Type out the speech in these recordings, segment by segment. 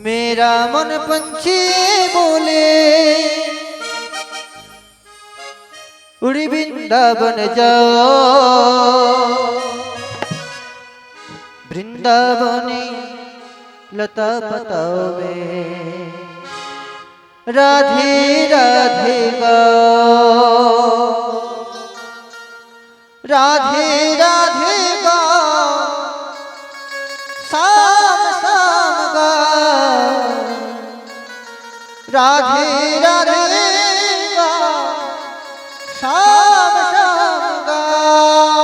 मेरा मन पंछी बोले उड़ी वृंदावन जाओ, वृंदावनी लता पताओ में राधे राधे गाओ, राधे राधे गाओ, शाम शाम गाओ, राधे राधे गाओ, शाम शाम गाओ।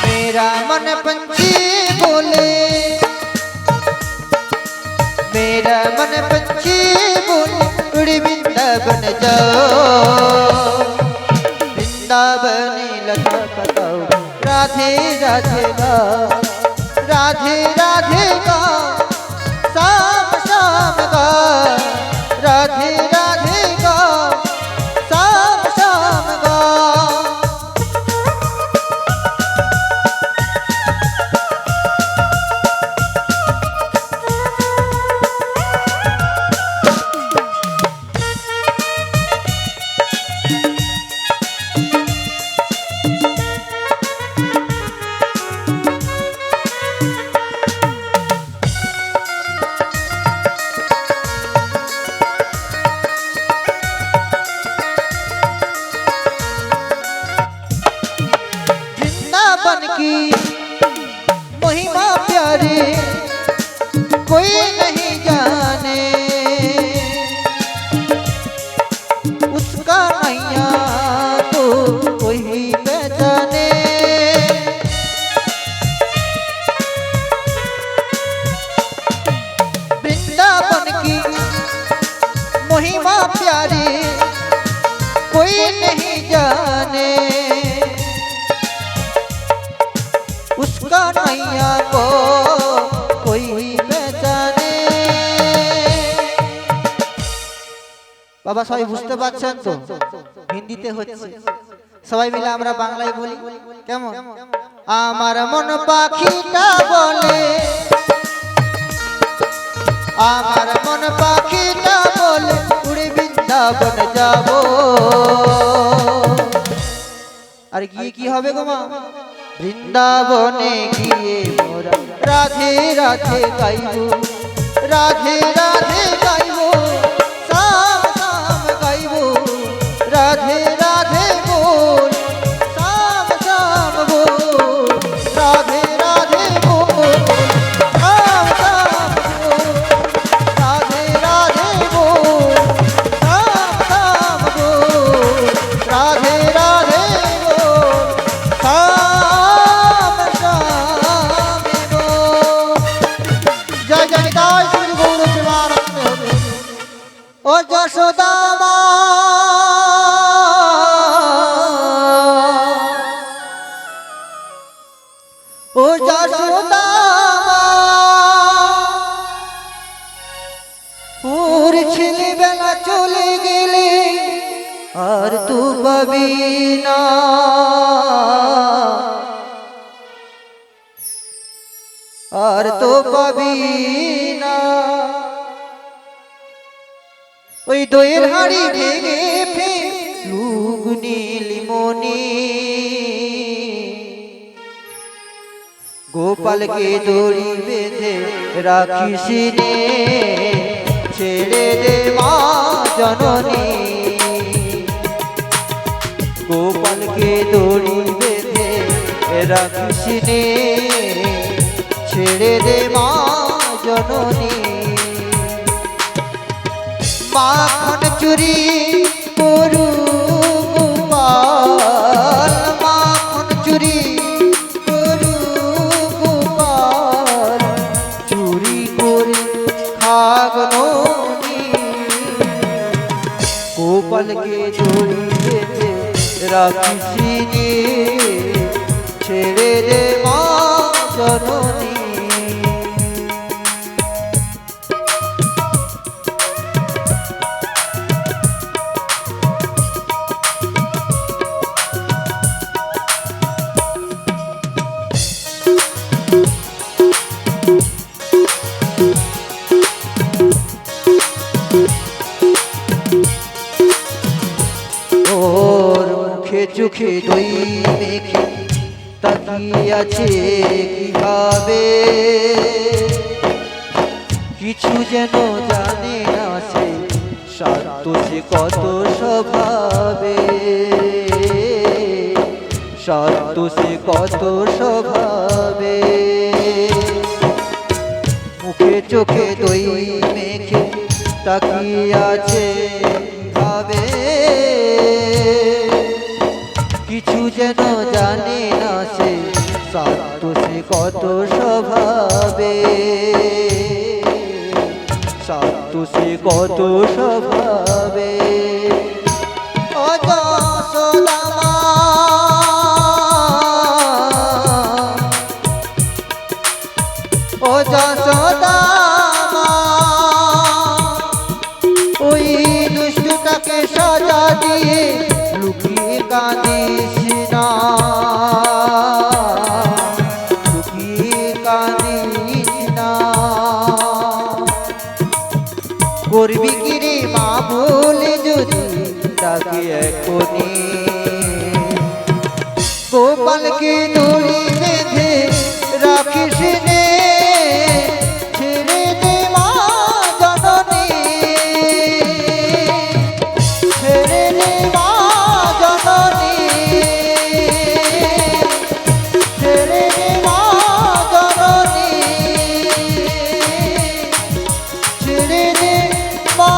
मेरा मन पंछी बोले, मेरा मन पंछी बोले उड़ी वृंदावन जाओ, वृंदावनी लता पताओ राधे राधे गाओ, राधे राधे गाओ, शाम शाम गाओ, राधे राधे गाओ, शाम शाम गाओ। वृंदावन की महिमा प्यारी कोई नहीं जाने, उसका मैया तो कोई पहचाने। वृंदावन की महिमा प्यारी कोई नहीं जाने, उसका नैया को कोई पहचाने। বাবা সবাই বুঝতে পারছেন তো? হিন্দিতে হচ্ছে, সবাই মিলে আমরা বাংলায় বলি কেমন? আমার মন পাখিটা বলে, আমার মন পাখিটা বলে উড়ে বৃন্দাবন যাব। আর গিয়ে কি হবে গো মা? বৃন্দাবনে গিয়ে মোরা রাধে রাধে গাইব, রাধে রাধে গাইব, শাম শাম গাইব, রাধে রাধে বল, শাম শাম বল, রাধে রাধে বল, শাম শাম বল, রাধে রাধে বল, শাম শাম বল, রাধে রাধে বল, শাম जय जय निताय श्री गौर प्रेमानंद। ओ यशोदा माँ, ओ यशोदा ওর ছেলেবেলা চলে গেলে আর তো পাবি না, আর তো পাবি না। ওই দইয়ের হাড়ি ভেঙে ফেলুক নীলমণি, গোপালকে দড়ি বেঁধে রাখিস রে, ছেড়ে দে মা জননী, গোপালকে দড়ি বেঁধে রাখিস রে, ছেড়ে দে মা জননী। মাখন চুরি করু গোপাল, মাখন চুরি করু গোপাল, চুরি করে খাগনি। গোপালকে দড়ি বেঁধে রাখিসিনি, ছেড়ে দে মা জননী। ওর মুখে চোখে দই মেখে তাকিয়ে আছে কিভাবে, কিছু যেন জানে না সে, শান্ত সে কত স্বভাবে, শান্ত সে কত স্বভাবে। মুখে চোখে দই মেখে তাকিয়ে আছে কিভাবে, কিছু যেন জানে না সে, শান্ত সে কত স্বভাবে, শান্ত সে কত স্বভাবে। ও যশোদা মা, ও যশোদা মা, ওই দুষ্টটাকে সাজা দিয়ে লুকিয়ে কাঁদিস না, লুকিয়ে কাঁদিস না। করবি কি রে মা বলে যদি তাকে এখনই, গোপালকে দড়ি বেঁধে রাখিস নে, ছেড়ে দে মা জননী, ছেড়ে দে মা জননী, ছেড়ে দে মা জননী, ছেড়ে দে মা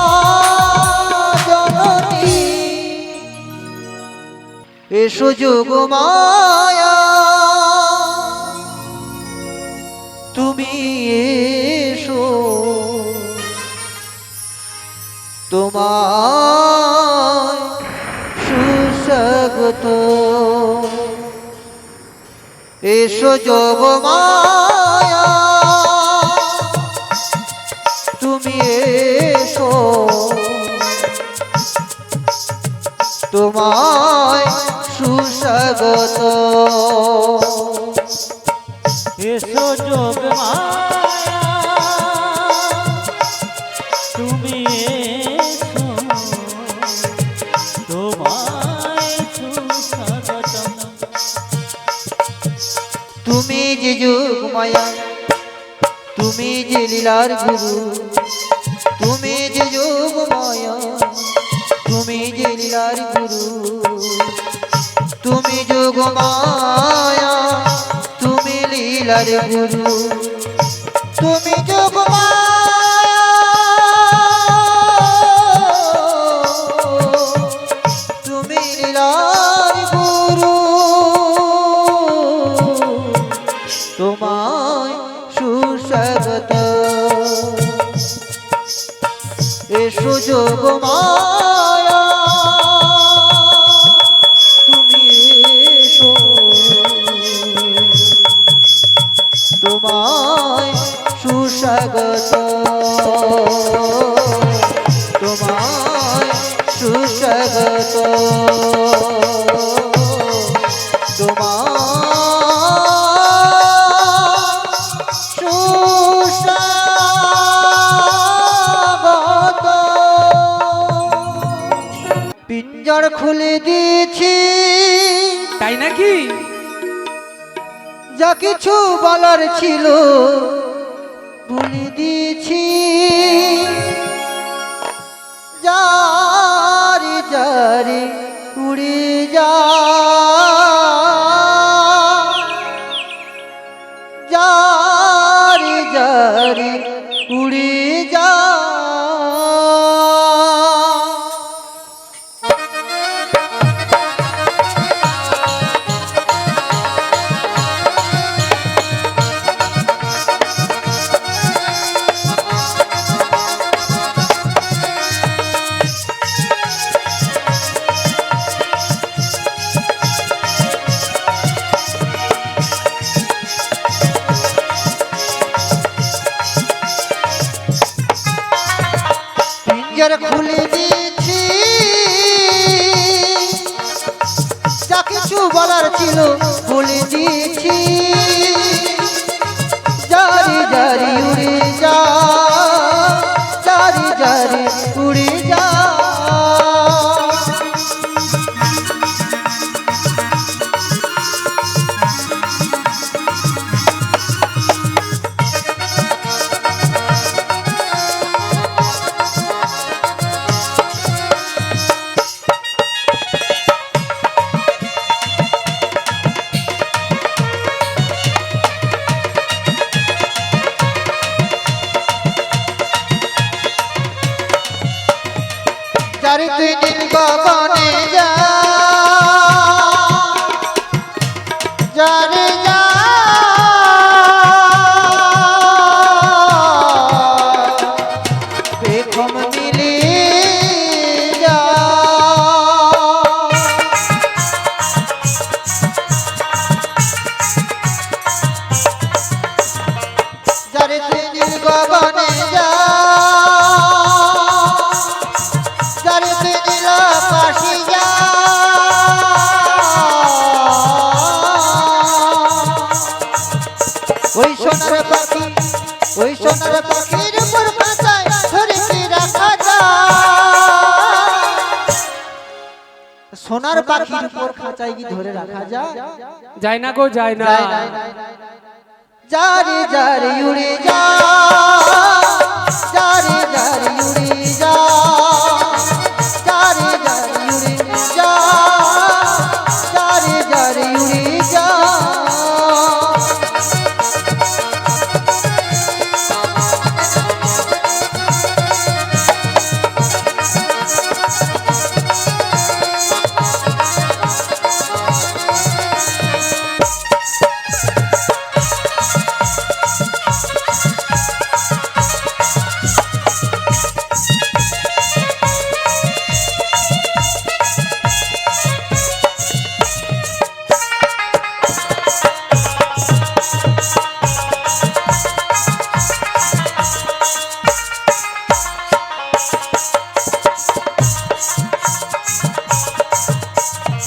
জননী। এসো যোগ মায়া তুমি এসো, তোমায় সুস্বাগত। এসো যোগ মায়া তুমি এসো, তোমায় সুস্বাগত। এসো যোগ মায়া তুমি এসো, তোমায় সুস্বাগতম। তুমি যে যোগ মায়া, তুমি যে লীলার গুরু, তুমি যে যোগ মায়া, তুমি যে লীলার গুরু, তুমি যোগ মায়া, তুমি লীলার গুরু, তুমি যোগ মায়া, তুমি লীলার গুরু, তোমায় সুস্বাগত। এসো যোগ মায়া তুমি এসো, তোমায় সুস্বাগত, তোমায় সুস্বাগত, তোমায় সুস্বাগত। পিঞ্জর খুলে দিয়েছি, তাই নাকি? যা কিছু বলার ছিল বলে দিয়েছি, যারে যারে উড়ে যা, যারে যারে উড়ে যা। আমার ছিল বলে দিয়েছি জারি জারি উড়ে যা জারি জারি উড়ে যা জারি তুই নীল গগনে যা জারি যা পেখম মিলি যা জারি তুই নীল গগনে যা জারি তুই নীল আকাশে যা ওই সোনার পাখি ওই সোনার পাখির উপর খাঁচায় ধরে কি রাখা যায় সোনার পাখির উপর খাঁচায় কি ধরে রাখা যায় যায় না গো, যায় না। জারি জারি উড়ে যা জারি জারি উড়ে যা জারি জারি উড়ে যা জারি জারি উড়ে যা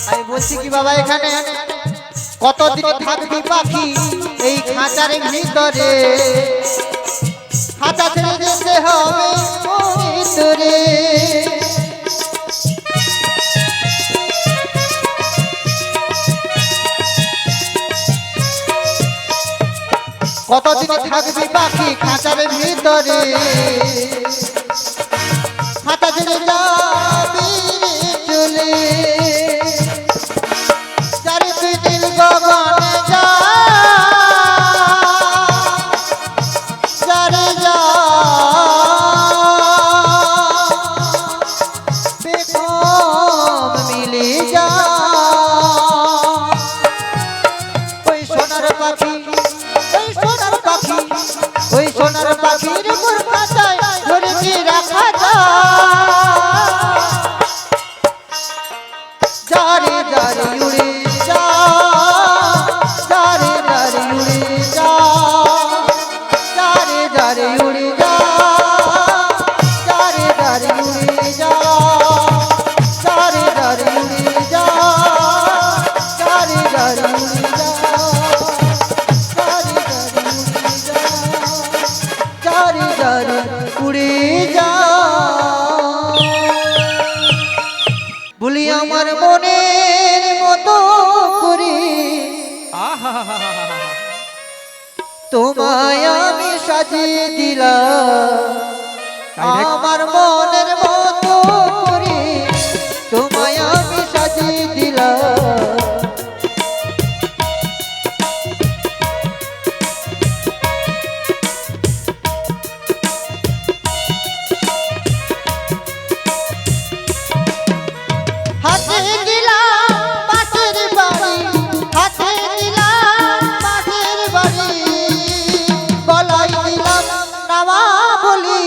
আমি বলছি কি বাবা এখানে কতদিন থাকবি পাখি এই খাঁচার ভিতরে খাঁচা ছেড়ে যেতে হবে ভিতরে কতদিন থাকবি পাখি খাঁচার ভিতরে খাঁচা ছেড়ে যাবি চলে জারি তুই নীল গগনে যা জারি যা পেখম মিলি যা ওই সোনার পাখি ওই সোনার পাখি ওই সোনার পাখির উপর খাঁচায় ধরে কি রাখা যায় জারি জারি উড়ে যা জারি জারি উড়ে যা জারি জারি উড়ে যা জারি জারি উড়ে যা জারি জারি উড়ে যা জারি জারি উড়ে যা জারি জারি উড়ে যা বলি আমার মনের মতো করে তোমায় আমি সাজিয়ে দিলাম আমার মনের মতো করে তোমায় আমি সাজিয়ে দিলাম হাতে দিলাম পাশের বাড়ি হাতে দিলাম পাশের বাড়ি গলায় দিলাম নামা বলি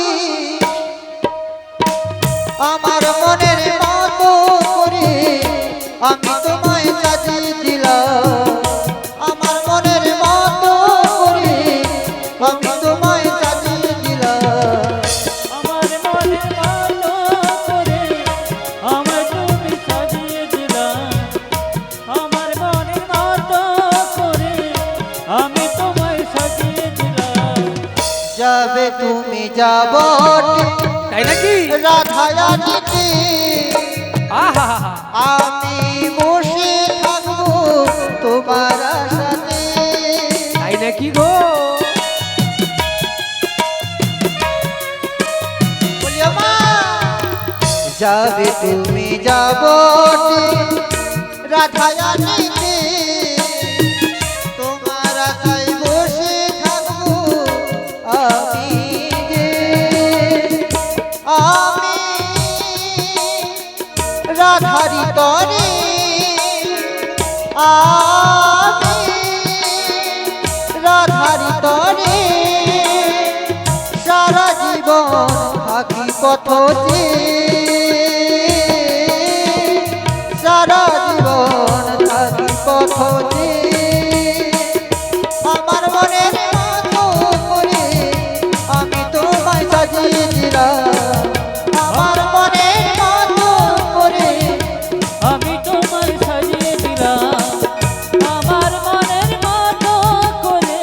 আমার মনের মতো করে আমি তোমায় সাজিয়ে দিলাম আমার মনের মতো করে আমি তোমায় সাজিয়ে দিলাম আমার মনের মতো করে আমায় তুমি সাজিয়ে তুমি যাবটি তাই নাকি? রাধারানীটি আহা, আমি বসে থাকবো তোমার সাথে। তাই নাকি গো? বলিও মা, যাবে তুমি যাবটি রাধারানীটি তোমার আশায় বসে থাকবো আমি যে। আমি রাধারি তরে আমি রাধারি তরে সারা জীবন থাকি পথে। সারা জীবন থাকি পথে। আমার মনের মতো করে আমি তোমায় সাজিয়ে দিলাম। আমার মনের মতো করে আমি তোমায় সাজিয়ে দিলাম, আমার মনের মতো করে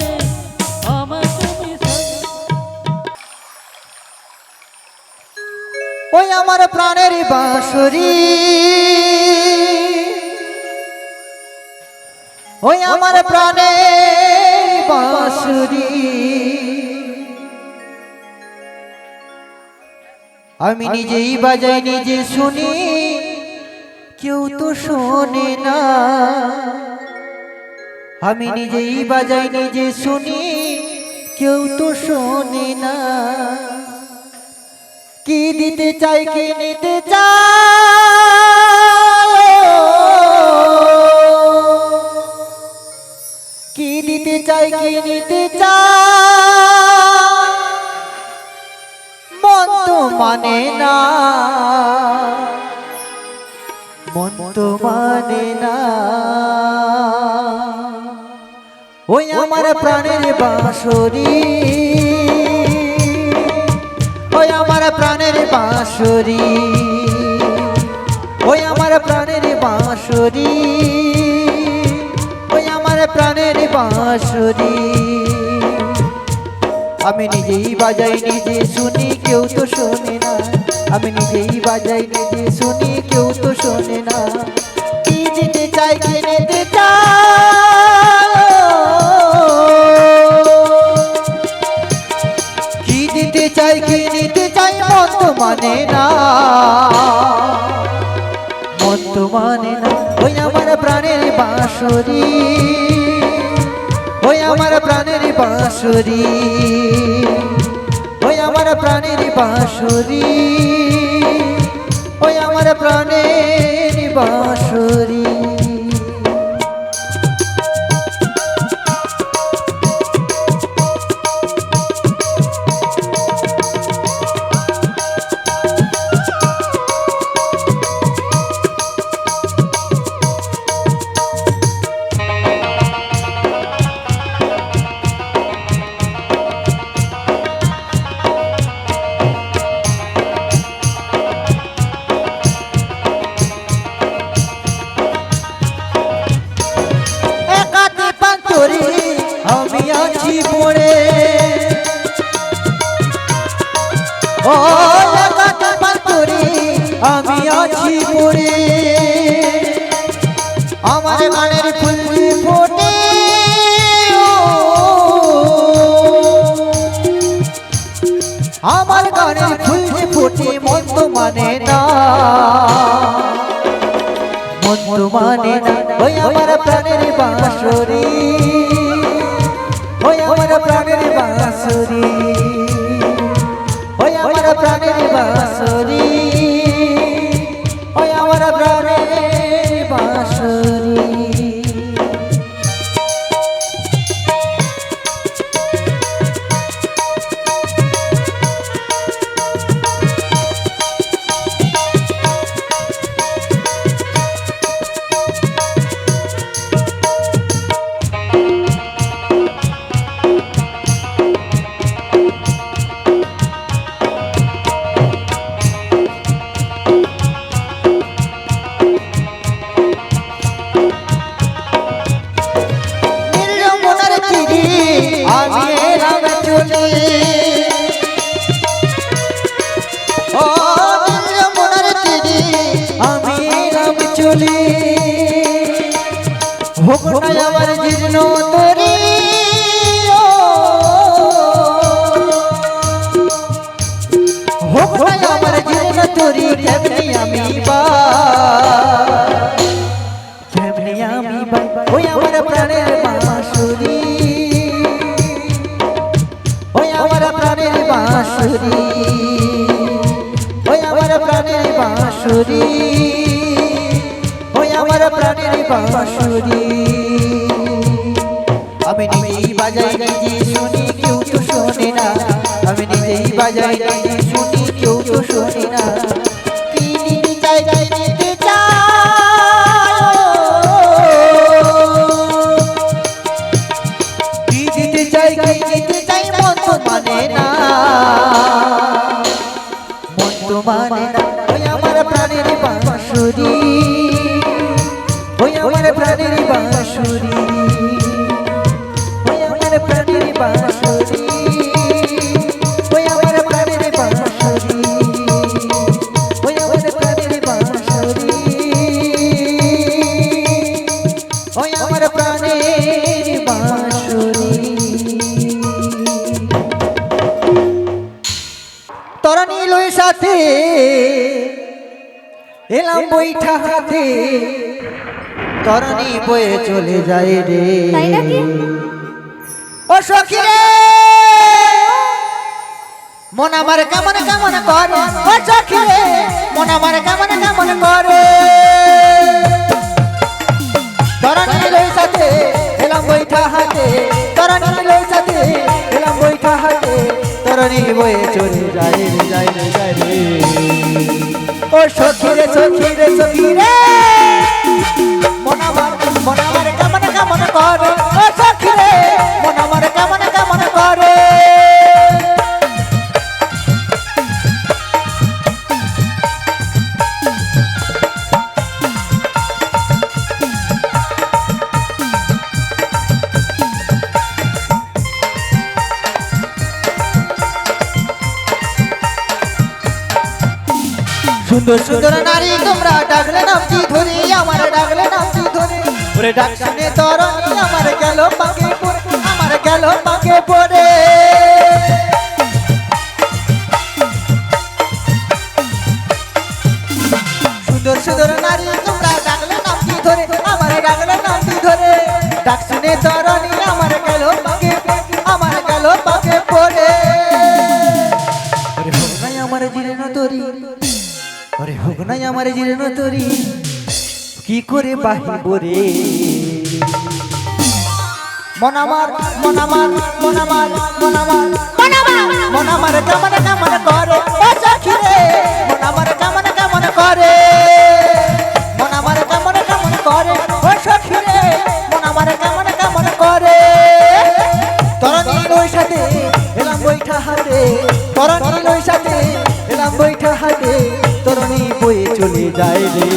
আমার তুমি ওই আমার প্রাণের বাঁশরি, ওই আমার প্রাণের বাঁশরি, আমি নিজেই বাজাই নিজে শুনি, কেউ তো শোনে না। আমি নিজেই বাজাই নিজে শুনি, কেউ তো শোনে না। কি দিতে চাই কি নিতে চাই, কি দিতে চাই কি নিতে চাই, মন তো মানে না, মন তো মানে না। ওই আমার প্রাণের বাঁশরি, ওই আমার প্রাণের বাঁশরি, ওই আমার প্রাণের বাঁশরি, ওই আমার প্রাণের বাঁশরি। আমি নিজেই বাজাই নিজে শুনি, কেউ তো শোনে না। আমি নিজেই বাজাই নিজে শুনি, কেউ তো শোনে না। কি দিতে চাই কি নিতে চাই, কি দিতে চাই কি নিতে চাই, মন তো মানে না, মন তো মানে না। ওই আমার প্রাণের বাঁশরি, ওই আমার প্রাণের বাঁশরি, ওই আমার প্রাণের বাঁশরি, ওই আমার প্রাণের বাঁশরি। আমি আছি পড়ে, ও লাগাতে পান্তরে আমি আছি পড়ে। আমার গানের ফুল ফোটে, আমার গানের ফুল ফোটে, মন তো মানে না, মন তো মানে না। ওই আমার প্রাণের বাঁশরি, ওই আমার প্রাণের বাঁশরি, ওই আমার প্রাণের বাঁশরি, ওই আমার প্রাণের বাঁশরি। হোক না আমার জীর্ণ তরি হোক না আমার জীর্ণ তরি কেমনি আমি কেমনি আমি ওই আমার প্রাণের বাঁশুরি ওই আমার প্রাণের বাঁশুরি ওই আমার প্রাণের বাঁশুরি ওই আমার প্রাণের বাঁশুরি আমি নিজেই বাজাই নিজে শুনি কেউ তো শোনে না আমি নিজেই বাজাই নিজে শুনি কেউ তো শোনে না কি নিতে চাই নিতে চাই কি দিতে চাই মন তো মানে না মন তো মানে না ওই আমার প্রাণের বাঁশুরি ওই আমার প্রাণের বাঁশুরি ওই আমার প্রাণের বাঁশুরি ওই আমার প্রাণের বাঁশুরি ওই আমার প্রাণের বাঁশুরি ওই আমার প্রাণের বাঁশুরি তরণী লই সাথে এলাম বৈঠা হাতে তরণী বয়ে চলে যায় রে তাই নাকি? ও সখী রে মন আমার কেমন কেমন করে ও সখী রে মন আমার কেমন কেমন করে তরণী লই সাথে এলাম বৈঠা হাতে তরণী লই সাথে এলাম বৈঠা হাতে তরণী বয়ে চলে যায় রে যায় রে যায় রে ও সখী রে সখী রে সখী রে মন আমার কেমন কেমন করে ও সখী রে মন আমার কেমন কেমন করে সুন্দর সুন্দর নারী তোমরা ডাকলে নামটি ধরে আমার ডাকলে নামটি ধরে ওরে ডাক শুনে তরণী আমার গেল পাকে পড়ে আমার গেল পাকে পড়ে সুন্দর সুন্দর নারী তোমরা ডাকলে নামটি ধরে আমার ডাকলে নামটি ধরে ডাক শুনে তরণী আমার গেল পাকে আমার গেল পাকে পড়ে ওরে হোক নাই আমার জীর্ণ তরি ওরে হোক নাই আমার জীর্ণ তরি কি করে বাহিব রে মন আমার মন আমার মন আমার মন আমার মন আমার কেমন কেমন করে ও সখী রে মন আমার কেমন কেমন করে মন আমার কেমন কেমন করে ও সখী রে মন আমার কেমন কেমন করে তরণী লই সাথে এলাম বৈঠা হাতে তরণী লই সাথে এলাম বৈঠা হাতে তরণী বয়ে চলে যায় রে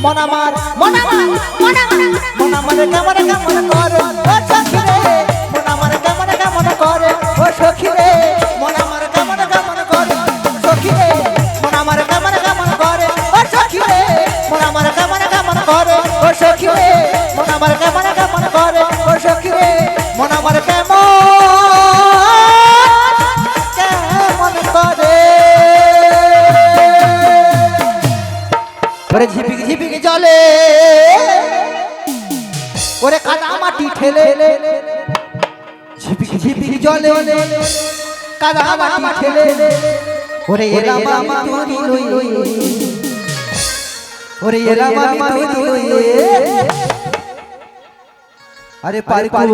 মন আমার মন আমার মন আমার মন আমার কেমন কেমন করে ও সখী রে মন আমার কেমন কেমন করে ও সখী রে মন আমার কেমন কেমন করে সখী রে মন আমার কেমন কেমন করে ও সখী রে মন আমার কেমন কেমন করে ও সখী রে মন আমার কেমন কেমন করে ও সখী রে মন আমার কেমন কেমন করে ওরে ঝিপিক ঝিপিক জলে ওরে কাদা মাটি ঠেলে ঝিপিক ঝিপিক জলে কাদা মাটি ঠেলে ওরে এলাম আমি তরি লই ওরে এলাম আমি তরি লই আরে পার তরি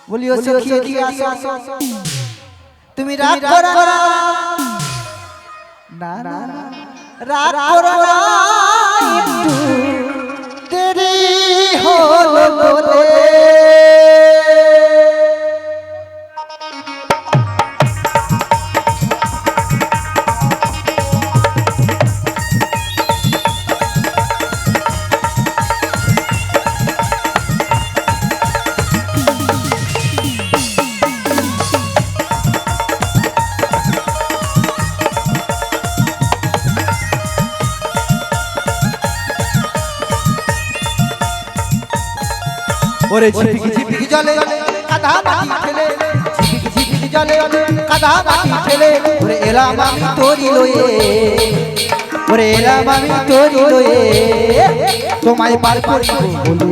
বলিও সখী কি আসো তুমি রাগ করো না না রাগ করো না একটু দেরি হলো বলে ওরে ঝিপিকি ঝিপিকি জলে কাদা মাটি ঠেলে ঝিপিকি ঝিপিকি জলে কাদা মাটি ঠেলে ওরে এলাম আমি তোরি লয়ে ওরে এলাম আমি তোরি লয়ে তোমায় পার করব বলে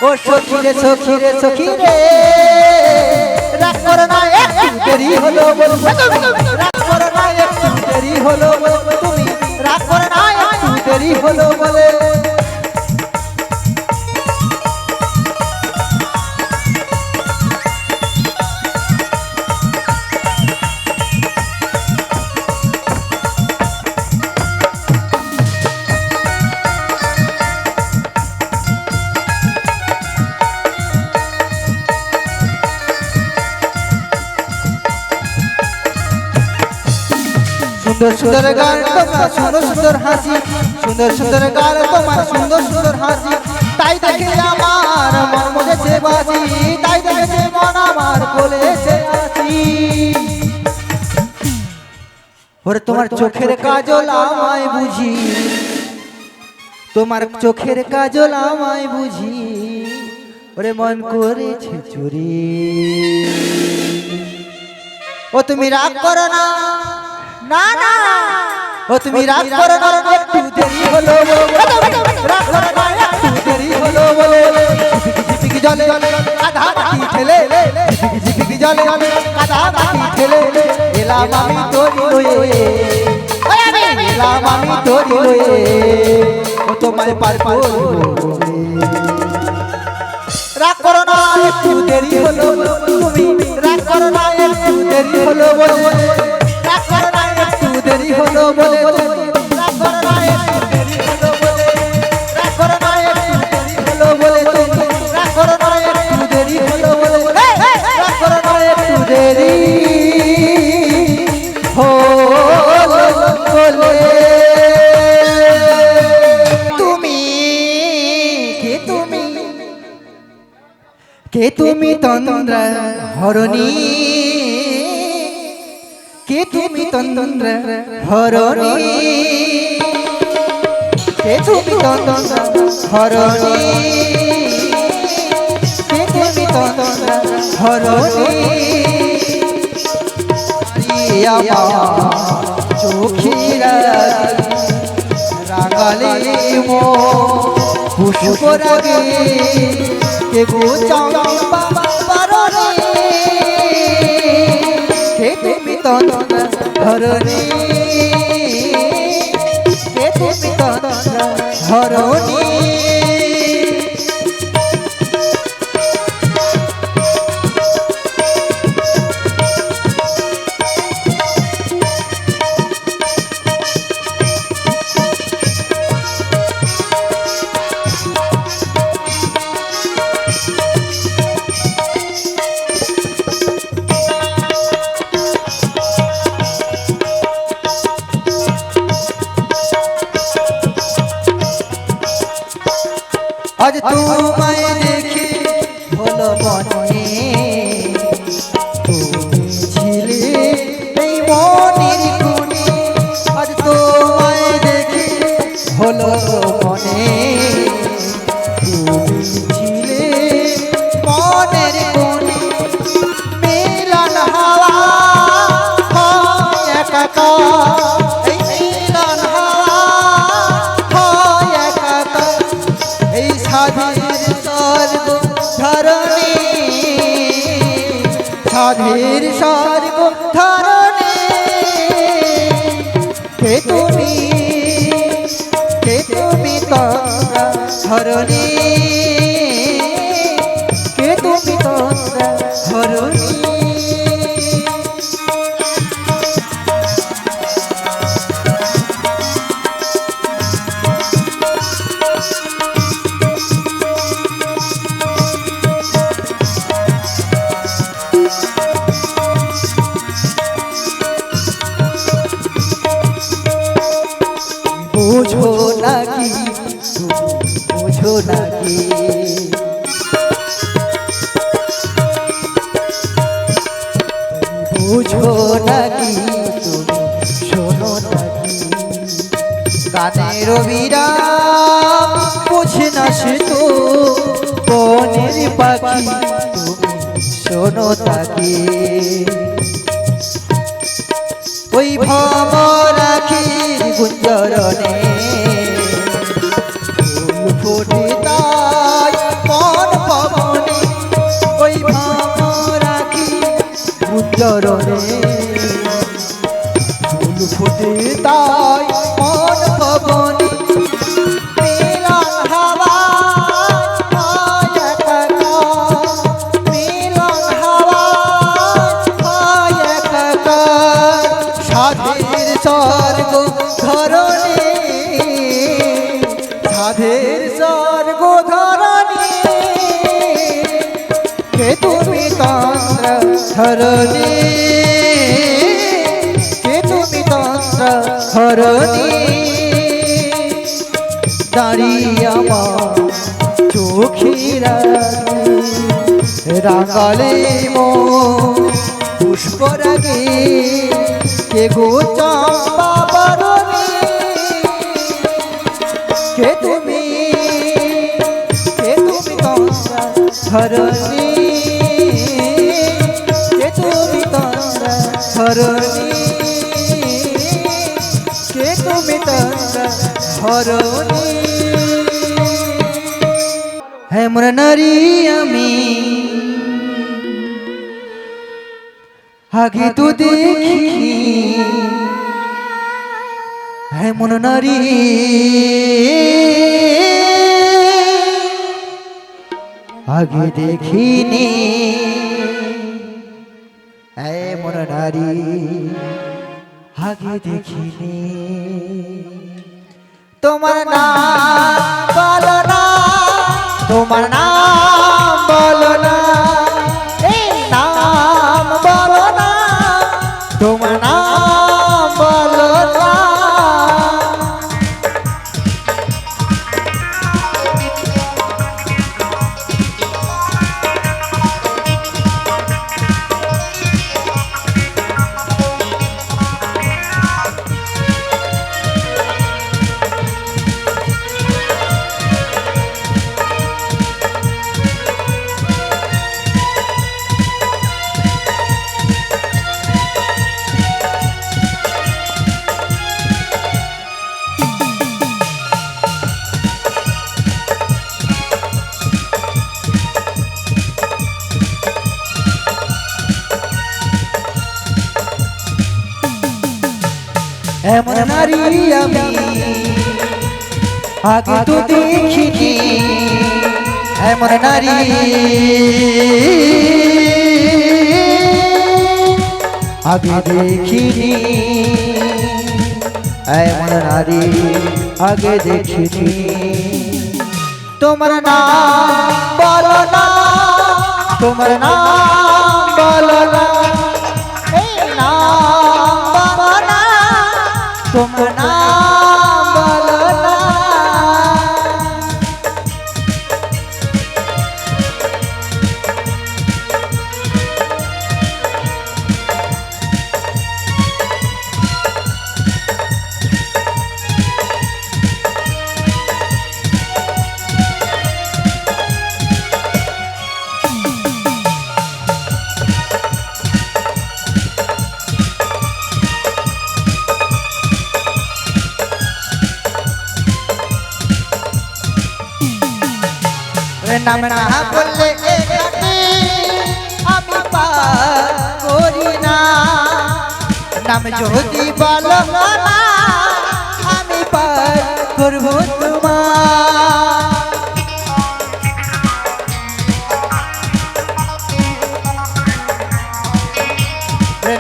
ও সখী রে সখী রে সখী রে রাগ করো না একটু দেরি হলো বলে রাগ করো না একটু দেরি হলো বলে তুমি রাগ করো না একটু দেরি হলো বলে সুন্দর সুন্দর গান তোমার সুন্দর সুন্দর হাসি সুন্দর সুন্দর গান তোমার সুন্দর সুন্দর হাসি তাই দেখে আমার মন মজেছে বাসি তাই দেখে মন আমার বলেছে আসি ওরে তোমার চোখের কাজল আমায় বুঝি তোমার চোখের কাজল আমায় বুঝি ওরে মন করেছে চুরি ও তুমি রাগ করো না না না ও তুমি রাগ করো না একটু দেরি হলো রাগ করো না একটু দেরি হলো বলে ঝিপিকি জলে কাদা মাটি ঠেলে ঝিপিকি জলে কাদা মাটি ঠেলে এলাম আমি তোরি লয়ে এলাম আমি তোরি লয়ে ও তোমায় পার করব রাগ করো না একটু দেরি হলো তুমি রাগ করো না একটু দেরি হলো বলে রাগ করো না একটু দেরি হলো বলে রাগ করো না একটু দেরি হলো বলে রাগ করো না একটু দেরি হলো বলে রাগ করো না একটু দেরি হলো বলে রাগ করো না একটু দেরি হলো বলে কে তুমি তন্দ্র হরণী কে তুমি তন্দ্র হরণী কে তুমি তন্দ্র হরণী কে তুমি তন্দ্র হরণী চোখিরা রাগালি মো পুষ্প রাগে কে গো চম্পা পারণী কে তুমি তন্দ্র হরণী কে তুমি তন্দ্র হরণী আজ তোমায় দেখি হলো মনে তুমি ছিলে এই মনের কোণে আজ তোমায় দেখি হলো মনে তুমি ছিলে মনের কোণে মিলন হাওয়া হয় একাকা এই মিলন হাওয়া হয় একাকা এই সাধের স্বর্গ ধরণী সাধের স্বর্গ ধরণী কে তুমি তন্দ্র হরণী কে তুমি তন্দ্র হরণী বুঝো নাকি বুঝো নাকি বুঝো নাকি তুমি শোনো নাকি গানের বিরাম বুঝে না সে তো বনের পাখি তুমি শোনো তাকে ওই ভ্রমরাখির গুঞ্জরণে ফুল ফোটে তাই মন পবনে ওই ভ্রমরাখির গুঞ্জরণে ফুল ফোটে তাই মন পবনে মিলন হাওয়া হয় একাকার, মিলন হাওয়া হয় একাকার, সাধের স্বর্গ ধরণী, সাধের স্বর্গ ধরণী, কে তুমি তন্ত্র ধরণী, কে তুমি তন্ত্র ধরণী, দাঁড়িয়ে আমার চোখের রাঙালে পুষ্পরাগে কে গো চম্পা বরণী, কে তুমি তন্ত্রা ধরণী, কে তুমি তন্ত্রা ধরণী, কে তুমি তন্ত্রা ধরণী। হেমর নারী আমি আগে তো দেখিনি, হেমন নারী আগে দেখিনি, হেমন নারী আগে দেখিনি। তোমার নাম বলো না, তোমার নাম বলো না, এই নাম বলো না, তোমার নাম বলো না। এমন নারী আমি আগে তো দেখিনি, এমন নারী আগে দেখিনি, এমন নারী আগে দেখিনি। তোমার নাম বলো না, তোমার নাম বলো না, এই নাম বলো না, তোমার নাম বলো না। নাম না বললে এখানে আমি পার করি না, নাম যদি বলো না আমি পার করব তোমার।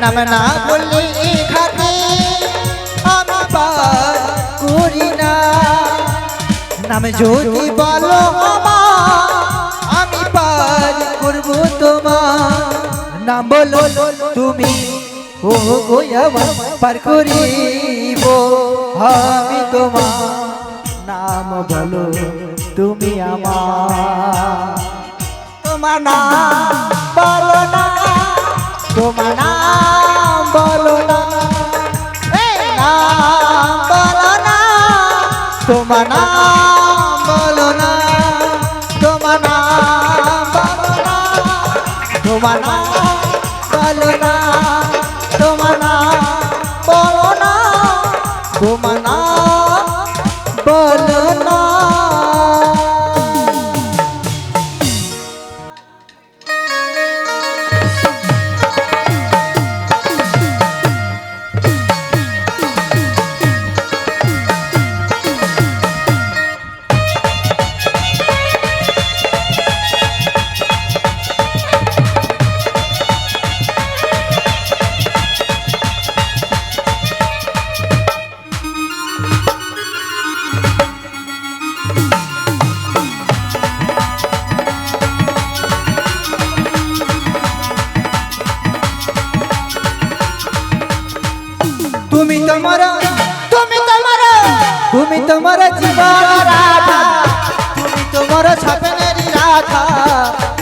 নাম না বললে এখানে আমি পার করি না, নাম যদি বলো আমি পার করব তোমার। নাম বলো তুমি ও গো আমার পার করিব আমি তোমার, নাম বলো তুমি আমার। তোমার নাম বলো না, তোমার নাম বলো না, এই নাম বলো না, তোমার নাম বলো না, তোমার নাম তোমার নাম বলো না, তোমার নাম বলো না, তোমার নাম বলো না। তুমি তোমার জীবন রাধা, তুমি তোমার স্বপ্নের রাধা,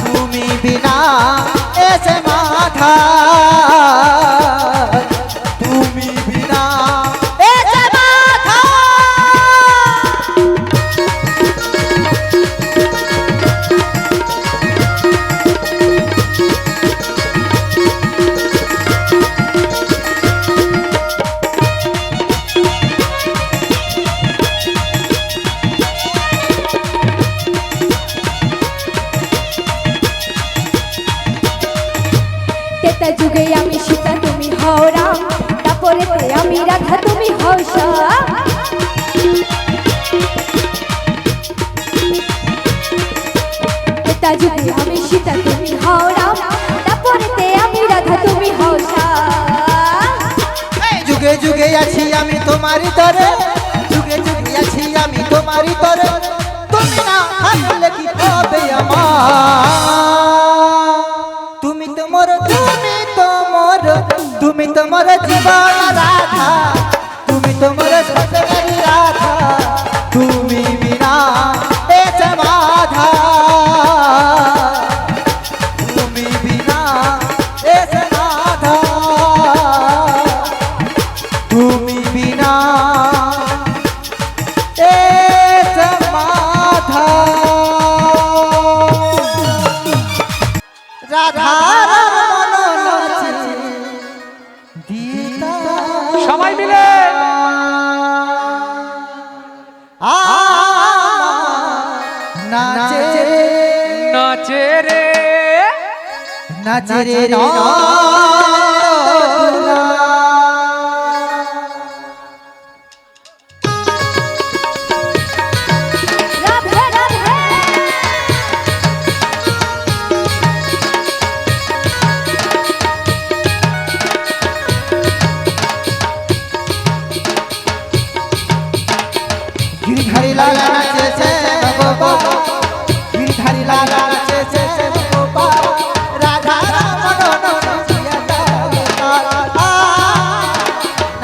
তুমি বিনা এসে মাথা, তুমি বিনা এসে মাথা। তেতা যুগে আমি সীতা তুমি হও রাম, তারপরেতে আমি রাধা তুমি হও শ্যাম। তেতা যুগে আমি সীতা তুমি হও রাম, তারপরেতে আমি রাধা তুমি হও শ্যাম। যুগে যুগে আছি আমি তোমারই তরে, যুগে যুগে আছি আমি তোমারই তরে, তুমি না থাকলে কি হবে আমার। তুমি তোমার জীবন রাধা, তুমি তোমার স্বপ্নের রাধা, তুমি বিনা এসে বাধা, তুমি বিনা এসে বাধা, তুমি বিনা এসে বাধা। রাধা সবাই মিলে নাচে নাচে রে নাচে রে রাধে রাধে गिरधारी लाला नाचे बाबा, गिरधारी लाला नाचे बाबा, राधा रमण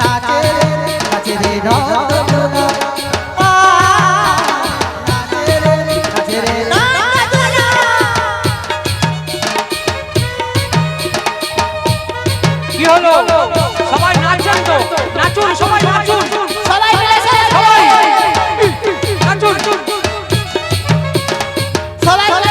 नाचे नाचे रे नाचे रे কি হলো সবাই নাচেন তো, নাচুন সবাই নাচুন, সবাই মিলে সবাই নাচুন। সবাই মিলে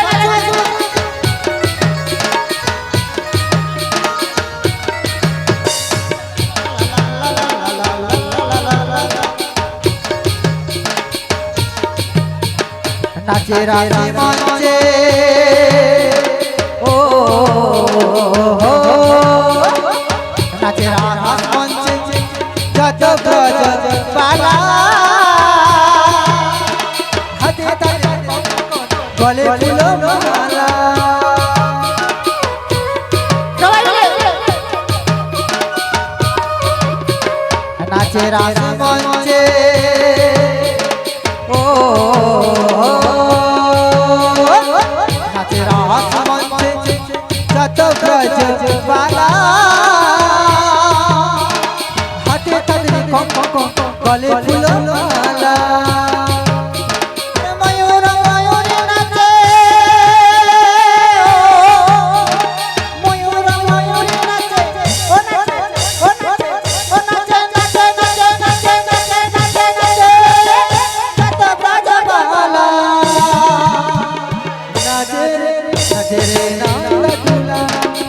নাচে রাধে মঞ্চে ও নাচে রাধা মঞ্চে যত ব্রজ বালা, হাতে তালে গলে ফুলো মালা, নাচে রাধা মঞ্চে ও নাচে রাধা মঞ্চে যত ব্রজ বালা, হাতে তালে গলে ফুলো মালা। ময়ূর ময়ূরে নাচে, ময়ূর ময়ূরে নাচে, ও নাচে ও নাচে ও নাচে নাচে নাচে নাচে নাচে নাচে নাচে কত ব্রজ বালা, নাচে রে নাচে রে নাচে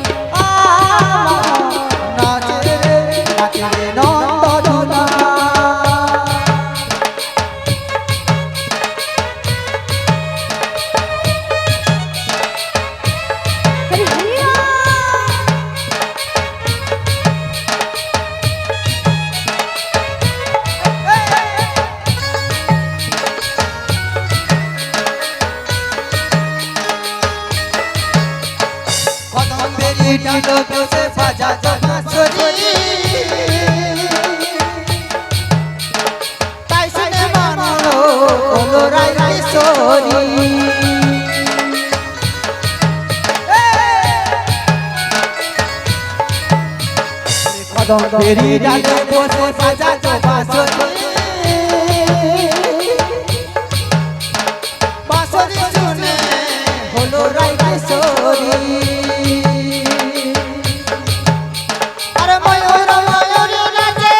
গন্ধেরি ডালে বসে বাজাতো বাঁশরি বাঁশরি শুনে হলো রাই কিশোরী আরে ময়ূর ময়ূরী নাচে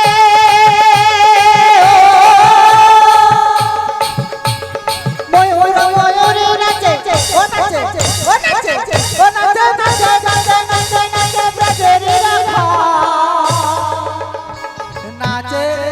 ময়ূর ময়ূরী নাচে ও নাচে ও নাচে ও নাচে নাচে নাচে নাচে নাচে ব্রজেরি রাখা নাচে